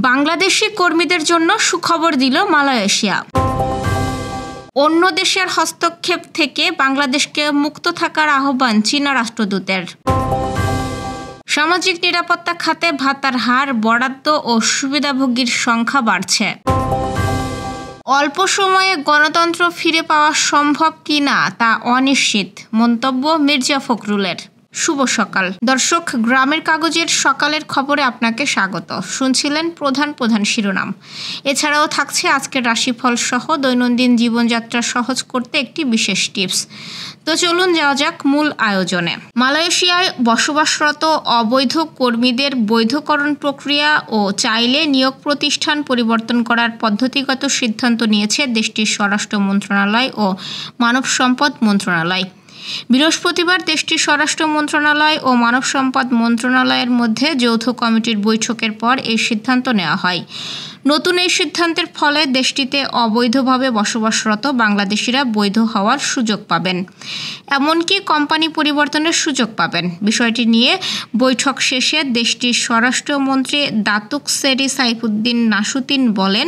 বাংলাদেশি কর্মীদের জন্য সুখবর দিল মালয়েশিয়া। অন্য দেশের হস্তক্ষেপ থেকে বাংলাদেশকে মুক্ত থাকার আহ্বান চীনা রাষ্ট্রদূতের। সামাজিক নিরাপত্তা খাতে ভাতার হার, বরাদ্দ ও সুবিধাভোগীর সংখ্যা বাড়ছে। অল্প সময়ে গণতন্ত্র ফিরে পাওয়া সম্ভব কিনা তা অনিশ্চিত, মন্তব্য মির্জা ফখরুলের। শুভ সকাল দর্শক, গ্রামের কাগজের সকালের খবরে আপনাকে স্বাগত। শুনছিলেন প্রধান শিরোনাম। এছাড়াও থাকছে আজকের রাশিফল সহ দৈনন্দিন জীবনযাত্রা সহজ করতে একটি বিশেষ টিপস। তো চলুন যাওয়া যাক মূল আয়োজনে। মালয়েশিয়ায় বসবাসরত অবৈধ কর্মীদের বৈধকরণ প্রক্রিয়া ও চাইলে নিয়োগ প্রতিষ্ঠান পরিবর্তন করার পদ্ধতিগত সিদ্ধান্ত নিয়েছে দেশটির স্বরাষ্ট্র মন্ত্রণালয় ও মানব সম্পদ মন্ত্রণালয়। বৃহস্পতিবার দেশটির স্বরাষ্ট্র মন্ত্রণালয় ও মানব সম্পদ মন্ত্রণালয়ের মধ্যে যৌথ কমিটির বৈঠকের পর এই সিদ্ধান্ত নেওয়া হয়। নতুন এই সিদ্ধান্তের ফলে দেশটিতে অবৈধভাবে বসবাসরত বাংলাদেশিরা বৈধ হওয়ার সুযোগ পাবেন, এমনকি কোম্পানি পরিবর্তনের সুযোগ পাবেন। বিষয়টি নিয়ে বৈঠক শেষে দেশটির স্বরাষ্ট্রমন্ত্রী দাতুক সেরি সাইফুদ্দিন নাসুতিন বলেন,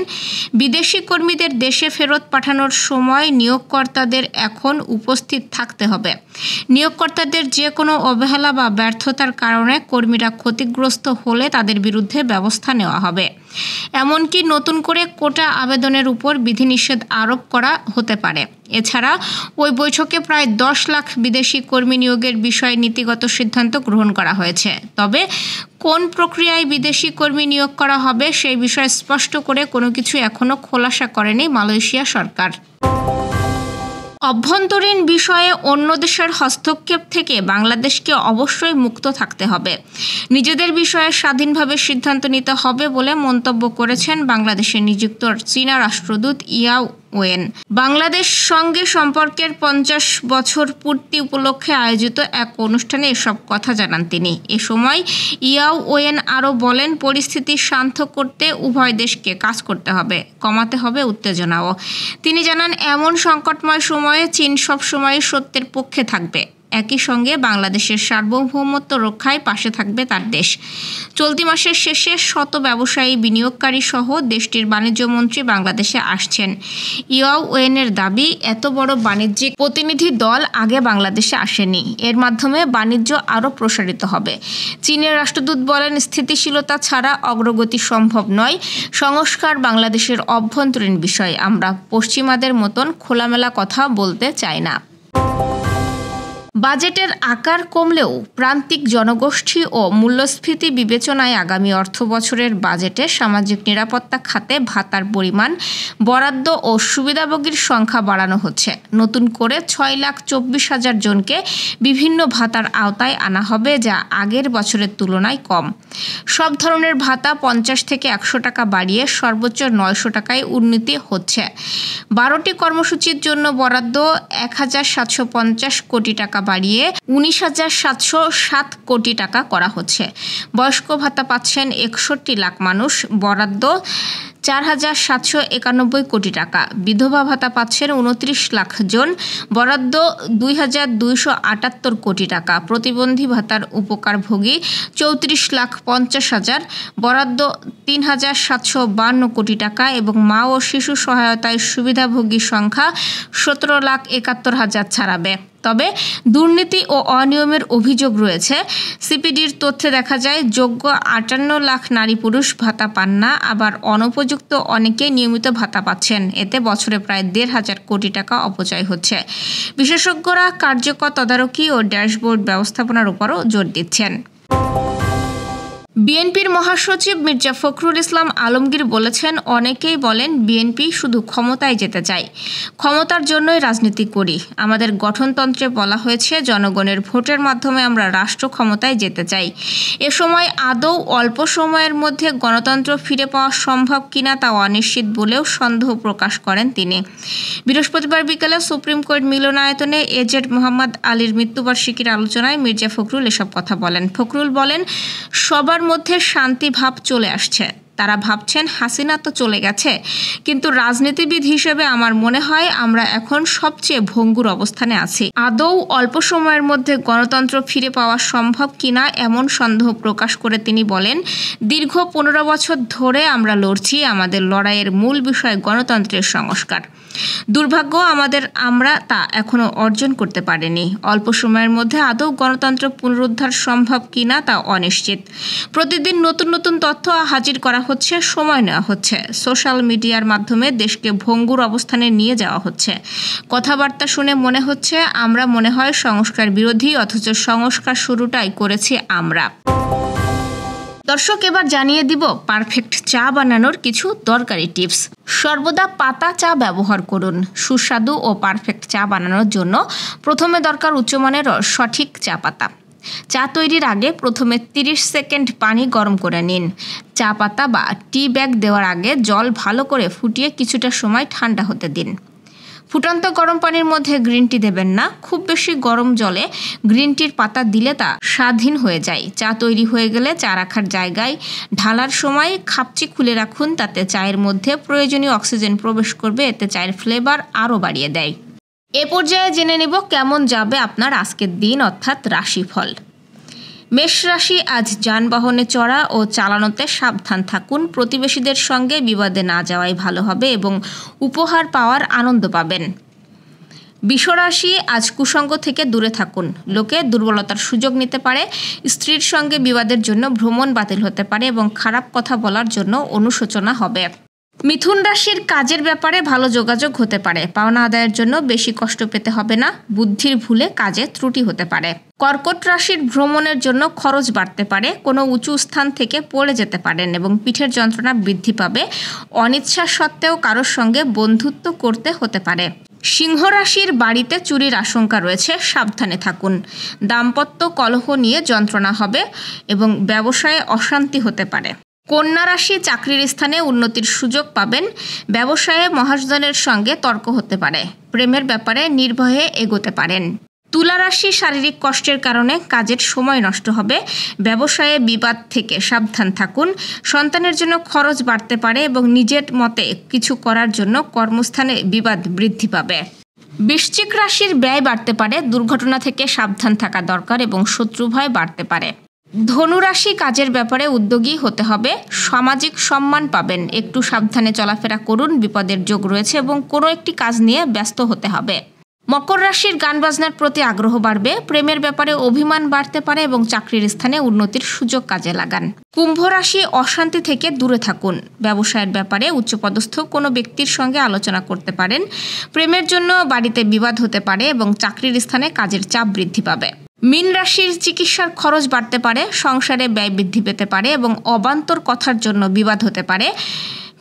বিদেশি কর্মীদের দেশে ফেরত পাঠানোর সময় নিয়োগকর্তাদের এখন উপস্থিত থাকতে হবে। নিয়োগকর্তাদের যে কোনো অবহেলা বা ব্যর্থতার কারণে কর্মীরা ক্ষতিগ্রস্ত হলে তাদের বিরুদ্ধে ব্যবস্থা নেওয়া হবে। এমনকি নতুন করে কোটা আবেদনের উপর বিধিনিষেধ আরোপ করা হতে পারে। এছাড়া ওই বৈঠকে প্রায় 10 লাখ বিদেশি কর্মী নিয়োগের বিষয়ে নীতিগত সিদ্ধান্ত গ্রহণ করা হয়েছে। তবে কোন প্রক্রিয়ায় বিদেশি কর্মী নিয়োগ করা হবে সেই বিষয়ে স্পষ্ট করে কোনো কিছু এখনো খোলাসা করেনি মালয়েশিয়া সরকার। অভ্যন্তরীণ বিষয়ে অন্য দেশের হস্তক্ষেপ থেকে বাংলাদেশকে অবশ্যই মুক্ত থাকতে হবে। নিজেদের বিষয়ে স্বাধীনভাবে সিদ্ধান্ত নিতে হবে বলে মন্তব্য করেছেন বাংলাদেশে নিযুক্ত চীনা রাষ্ট্রদূত ইয়াও ওয়েন। বাংলাদেশ সঙ্গে সম্পর্কের 50 বছর পূর্তি উপলক্ষে আয়োজিত এক অনুষ্ঠানে এসব কথা জানান তিনি। এ সময় ইয়াও ওয়েন আরও বলেন, পরিস্থিতি শান্ত করতে উভয় দেশকে কাজ করতে হবে, কমাতে হবে উত্তেজনাও। তিনি জানান, এমন সংকটময় সময়ে চীন সবসময় সত্যের পক্ষে থাকবে। একই সঙ্গে বাংলাদেশের সার্বভৌমত্ব রক্ষায় পাশে থাকবে তার দেশ। চলতি মাসের শেষে শত ব্যবসায়ী, বিনিয়োগকারী সহ দেশটির বাণিজ্যমন্ত্রী বাংলাদেশে আসছেন। ইয়াও ওয়েনের দাবি, এত বড় বাণিজ্যিক প্রতিনিধি দল আগে বাংলাদেশে আসেনি। এর মাধ্যমে বাণিজ্য আরও প্রসারিত হবে। চীনের রাষ্ট্রদূত বলেন, স্থিতিশীলতা ছাড়া অগ্রগতি সম্ভব নয়। সংস্কার বাংলাদেশের অভ্যন্তরীণ বিষয়। আমরা পশ্চিমাদের মতন খোলামেলা কথা বলতে চাই না। বাজেটের আকার কমলেও প্রান্তিক জনগোষ্ঠী ও মূল্যস্ফীতি বিবেচনায় আগামী অর্থবছরের বাজেটে সামাজিক নিরাপত্তা খাতে ভাতার পরিমাণ, বরাদ্দ ও সুবিধাভোগীর সংখ্যা বাড়ানো হচ্ছে। নতুন করে 6,24,000 জনকে বিভিন্ন ভাতার আওতায় আনা হবে, যা আগের বছরের তুলনায় কম। সব ধরনের ভাতা 50 থেকে 100 টাকা বাড়িয়ে সর্বোচ্চ 900 টাকায় উন্নীত হচ্ছে। 12টি কর্মসূচির জন্য বরাদ্দ 1,750 কোটি টাকা বাড়িয়ে 19,707 কোটি টাকা করা হচ্ছে। বয়স্ক ভাতা পাচ্ছেন 61 লাখ মানুষ, বরাদ্দ 4,791 কোটি টাকা। বিধবা ভাতা পাচ্ছেন 29 লাখ জন, বরাদ্দ 2,278 কোটি টাকা। প্রতিবন্ধী ভাতার উপকারভোগী 34,50,000, বরাদ্দ 3,752 কোটি টাকা এবং মা ও শিশু সহায়তায় সুবিধাভোগী সংখ্যা 17,71,000 ছাড়াবে। তবে দুর্নীতি ও অনিয়মের অভিযোগ রয়েছে। সিপিডির তথ্যে দেখা যায়, যোগ্য 58 লাখ নারী পুরুষ ভাতা পান না, আবার অনুপযুক্ত অনেকে নিয়মিত ভাতা পাচ্ছেন। এতে বছরে প্রায় 1,500 কোটি টাকা অপচয় হচ্ছে। বিশেষজ্ঞরা কার্যকর তদারকি ও ড্যাশবোর্ড ব্যবস্থাপনার উপরও জোর দিচ্ছেন। বিএনপির মহাসচিব মির্জা ফখরুল ইসলাম আলমগীর বলেছেন, অনেকেই বলেন বিএনপি শুধু ক্ষমতায় যেতে চায়, ক্ষমতার জন্যই রাজনীতি করি। আমাদের গঠনতন্ত্রে বলা হয়েছে, জনগণের ভোটের মাধ্যমে আমরা রাষ্ট্র ক্ষমতায় যেতে চাই। এ সময় আদৌ অল্প সময়ের মধ্যে গণতন্ত্র ফিরে পাওয়া সম্ভব কিনা তা অনিশ্চিত বলেও সন্দেহ প্রকাশ করেন তিনি। বৃহস্পতিবার বিকেলে সুপ্রিম কোর্ট মিলনায়তনে এজেড মোহাম্মদ আলীর মৃত্যুবার্ষিকীর আলোচনায় মির্জা ফখরুল এসব কথা বলেন। ফখরুল বলেন, সবার মধ্যে শান্তি ভাব চলে আসছে। তারা ভাবছেন হাসিনা তো চলে গেছে, কিন্তু রাজনীতিবিদ হিসেবে আমার মনে হয় আমরা এখন সবচেয়ে ভঙ্গুর অবস্থানে আছি। আদৌ অল্প সময়ের মধ্যে গণতন্ত্র ফিরে পাওয়া সম্ভব কিনা এমন সন্দেহ প্রকাশ করে তিনি বলেন, দীর্ঘ 15 বছর ধরে আমরা লড়ছি। আমাদের লড়াইয়ের মূল বিষয় গণতন্ত্রের সংস্কার। দুর্ভাগ্য আমরা তা এখনো অর্জন করতে পারিনি। অল্প সময়ের মধ্যে আদৌ গণতন্ত্র পুনরুদ্ধার সম্ভব কিনা তা অনিশ্চিত। প্রতিদিন নতুন নতুন তথ্য হাজির করা হচ্ছে, সময় নেওয়া হচ্ছে, সোশ্যাল মিডিয়ার মাধ্যমে দেশকে ভঙ্গুর অবস্থানে নিয়ে যাওয়া হচ্ছে। কথাবার্তা শুনে মনে হচ্ছে আমরা মনে হয় সংস্কার বিরোধী, অথচ সংস্কার শুরুটাই করেছি আমরা। দর্শক, এবার জানিয়ে দিব পারফেক্ট চা বানানোর কিছু দরকারি টিপস। সর্বদা পাতা চা ব্যবহার করুন। সুস্বাদু ও পারফেক্ট চা বানানোর জন্য প্রথমে দরকার উচ্চমানের সঠিক চা পাতা। চা তৈরির আগে প্রথমে 30 সেকেন্ড পানি গরম করে নিন। চা পাতা বা টি ব্যাগ দেওয়ার আগে জল ভালো করে ফুটিয়ে কিছুটা সময় ঠান্ডা হতে দিন। ফুটন্ত গরম পানির মধ্যে গ্রিন টি দেবেন না। খুব বেশি গরম জলে গ্রিন টির পাতা দিলে তা স্বাদহীন হয়ে যায়। চা তৈরি হয়ে গেলে চা রাখার জায়গায় ঢালার সময় খাপচি খুলে রাখুন, তাতে চায়ের মধ্যে প্রয়োজনীয় অক্সিজেন প্রবেশ করবে, এতে চায়ের ফ্লেভার আরও বাড়িয়ে দেয়। এ পর্যায়ে জেনে নেব কেমন যাবে আপনার আজকের দিন, অর্থাৎ রাশিফল। মেষ রাশি, আজ যানবাহনে চড়া ও চালানোতে সাবধান থাকুন। প্রতিবেশীদের সঙ্গে বিবাদে না যাওয়াই ভালো হবে এবং উপহার পাওয়ার আনন্দ পাবেন। বৃষ রাশি, আজ কুসঙ্গ থেকে দূরে থাকুন। লোকে দুর্বলতার সুযোগ নিতে পারে। স্ত্রীর সঙ্গে বিবাদের জন্য ভ্রমণ বাতিল হতে পারে এবং খারাপ কথা বলার জন্য অনুশোচনা হবে। মিথুন রাশির, কাজের ব্যাপারে ভালো যোগাযোগ হতে পারে। পাওনা আদায়ের জন্য বেশি কষ্ট পেতে হবে না। বুদ্ধির ভুলে কাজে ত্রুটি হতে পারে। কর্কট রাশির, ভ্রমণের জন্য খরচ বাড়তে পারে। কোনো উঁচু স্থান থেকে পড়ে যেতে পারেন এবং পিঠের যন্ত্রণা বৃদ্ধি পাবে। অনিচ্ছা সত্ত্বেও কারোর সঙ্গে বন্ধুত্ব করতে হতে পারে। সিংহ রাশির, বাড়িতে চুরির আশঙ্কা রয়েছে, সাবধানে থাকুন। দাম্পত্য কলহ নিয়ে যন্ত্রণা হবে এবং ব্যবসায়ে অশান্তি হতে পারে। কন্যা রাশি, চাকরির স্থানে উন্নতির সুযোগ পাবেন। ব্যবসায়ে মহাজনের সঙ্গে তর্ক হতে পারে। প্রেমের ব্যাপারে নির্ভয়ে এগোতে পারেন। তুলা রাশি, শারীরিক কষ্টের কারণে কাজের সময় নষ্ট হবে। ব্যবসায়ে বিবাদ থেকে সাবধান থাকুন। সন্তানের জন্য খরচ বাড়তে পারে এবং নিজের মতে কিছু করার জন্য কর্মস্থানে বিবাদ বৃদ্ধি পাবে। বৃশ্চিক রাশির, ব্যয় বাড়তে পারে। দুর্ঘটনা থেকে সাবধান থাকা দরকার এবং শত্রু ভয় বাড়তে পারে। ধনুরাশি, কাজের ব্যাপারে উদ্যোগী হতে হবে। সামাজিক সম্মান পাবেন। একটু সাবধানে চলাফেরা করুন। বিপদের যোগ রয়েছে এবং কোনো একটি কাজ নিয়ে ব্যস্ত হতে হবে। মকর রাশির, গান বাজনার প্রতি আগ্রহ বাড়বে। প্রেমের ব্যাপারে অভিমান বাড়তে পারে এবং চাকরির স্থানে উন্নতির সুযোগ কাজে লাগান। কুম্ভ রাশি, অশান্তি থেকে দূরে থাকুন। ব্যবসায়ের ব্যাপারে উচ্চপদস্থ কোনো ব্যক্তির সঙ্গে আলোচনা করতে পারেন। প্রেমের জন্য বাড়িতে বিবাদ হতে পারে এবং চাকরির স্থানে কাজের চাপ বৃদ্ধি পাবে। মীন রাশির, চিকিৎসার খরচ বাড়তে পারে। সংসারে ব্যয় বৃদ্ধি পেতে পারে এবং অবান্তর কথার জন্য বিবাদ হতে পারে।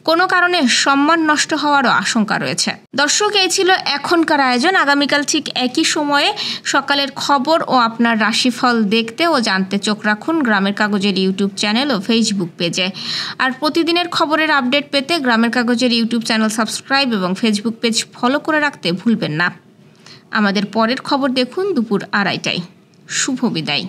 কোনো কারণে সম্মান নষ্ট হওয়ারও আশঙ্কা রয়েছে। দর্শক, এই ছিল এখনকার আয়োজন। আগামীকাল ঠিক একই সময়ে সকালের খবর ও আপনার রাশিফল দেখতে ও জানতে চোখ রাখুন গ্রামের কাগজের ইউটিউব চ্যানেল ও ফেসবুক পেজে। আর প্রতিদিনের খবরের আপডেট পেতে গ্রামের কাগজের ইউটিউব চ্যানেল সাবস্ক্রাইব এবং ফেসবুক পেজ ফলো করে রাখতে ভুলবেন না। আমাদের পরের খবর দেখুন দুপুর 2:30টায়। শুভ বিদায়।